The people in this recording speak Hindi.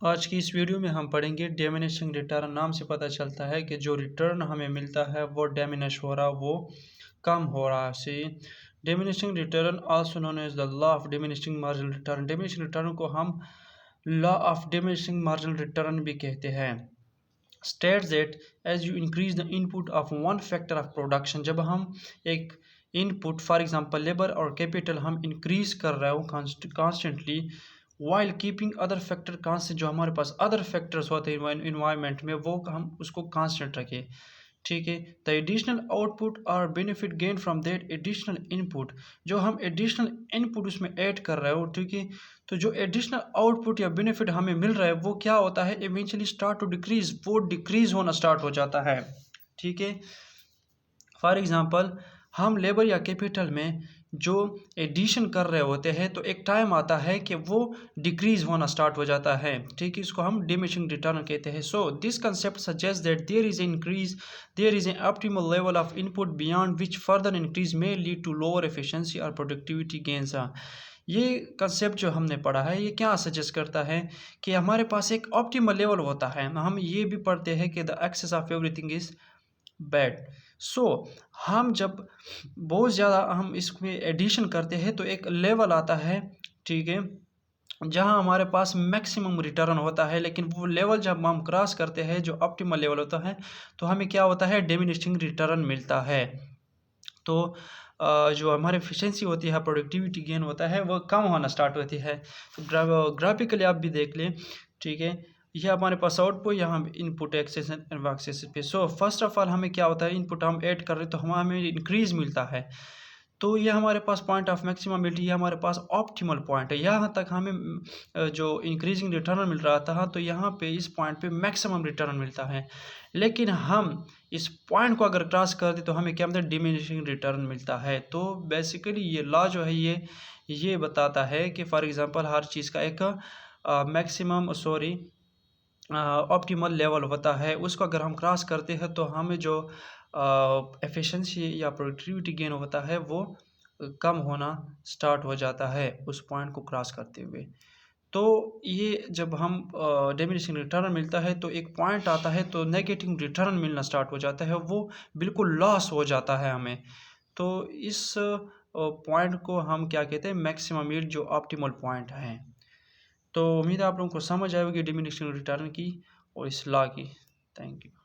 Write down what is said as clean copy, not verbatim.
आज की इस वीडियो में हम पढ़ेंगे डिमिनिशिंग रिटर्न। नाम से पता चलता है कि जो रिटर्न हमें मिलता है वो डिमिनिश हो रहा, वो कम हो रहा। See diminishing return also known as the law of diminishing marginal return. Diminishing return को हम law of diminishing marginal return भी कहते हैं। States that as you increase the input of one factor of production, जब हम एक इनपुट फॉर एग्जांपल लेबर और कैपिटल हम इंक्रीज कर रहे हो constantly while keeping other factor constant, जो हमारे पास अदर फैक्टर्स होते हैं इन्वायरमेंट में वो हम उसको कांस्टेंट रखें। ठीक है, द एडिशनल आउटपुट और benefit gain from that additional input, जो हम एडिशनल इनपुट उसमें ऐड कर रहे हो, ठीक है, तो जो एडिशनल आउटपुट या बेनिफिट हमें मिल रहा है वो क्या होता है, इवेंचुअली स्टार्ट टू डिक्रीज, वो डिक्रीज होना स्टार्ट हो जाता है। ठीक है, फॉर एग्जांपल हम लेबर या कैपिटल में जो एडिशन कर रहे होते हैं तो एक टाइम आता है कि वो डिक्रीज होना स्टार्ट हो जाता है। ठीक है, इसको हम डिमिनिशिंग रिटर्न कहते हैं। So this concept suggest that there is an optimal level of input beyond which further increase में लीड टू लोअर एफिशिएंसी और प्रोडक्टिविटी गेन्स। ये कंसेप्ट जो हमने पढ़ा है ये क्या सजेस्ट करता है कि हमारे पास एक ऑप्टिमल लेवल होता है। हम ये भी पढ़ते हैं कि the excess of everything is bad. So हम जब बहुत ज़्यादा हम इसमें एडिशन करते हैं तो एक लेवल आता है, ठीक है, जहां हमारे पास मैक्सिमम रिटर्न होता है, लेकिन वो लेवल जब हम क्रॉस करते हैं जो ऑप्टिमल लेवल होता है तो हमें क्या होता है, डिमिनिशिंग रिटर्न मिलता है। तो जो हमारी एफिशिएंसी होती है, प्रोडक्टिविटी गेन होता है, वो कम होना स्टार्ट होती है। तो ग्राफिकली आप भी देख लें। ठीक है, ये हमारे पास आउटपुट, यहाँ इनपुट एक्सेस एंड एक्सेस पे। सो फर्स्ट ऑफ ऑल हमें क्या होता है, इनपुट हम ऐड कर रहे हैं तो हमें इंक्रीज मिलता है। तो ये हमारे पास पॉइंट ऑफ मैक्सिममिटी, ये हमारे पास ऑप्टिमल पॉइंट है। यहाँ तक हमें जो इंक्रीजिंग रिटर्न मिल रहा था तो यहाँ पे इस पॉइंट पे मैक्सिमम रिटर्न मिलता है। लेकिन हम इस पॉइंट को अगर क्रॉस कर दे तो हमें क्या मिलता है, डिमिनिशिंग रिटर्न मिलता है। तो बेसिकली ये लॉ जो है ये बताता है कि फॉर एग्जांपल हर चीज़ का एक मैक्सिमम ऑप्टिमल लेवल होता है, उसको अगर हम क्रॉस करते हैं तो हमें जो एफिशिएंसी या प्रोडक्टिविटी गेन होता है वो कम होना स्टार्ट हो जाता है उस पॉइंट को क्रॉस करते हुए। तो ये जब हम डिमिनिशिंग रिटर्न मिलता है तो एक पॉइंट आता है तो नेगेटिव रिटर्न मिलना स्टार्ट हो जाता है, वो बिल्कुल लॉस हो जाता है हमें। तो इस पॉइंट को हम क्या कहते हैं, मैक्सिमम यील्ड, जो ऑप्टिमल पॉइंट है। तो उम्मीद है आप लोगों को समझ आएगी डिमिनिशिंग रिटर्न की और इस लॉ की। Thank you.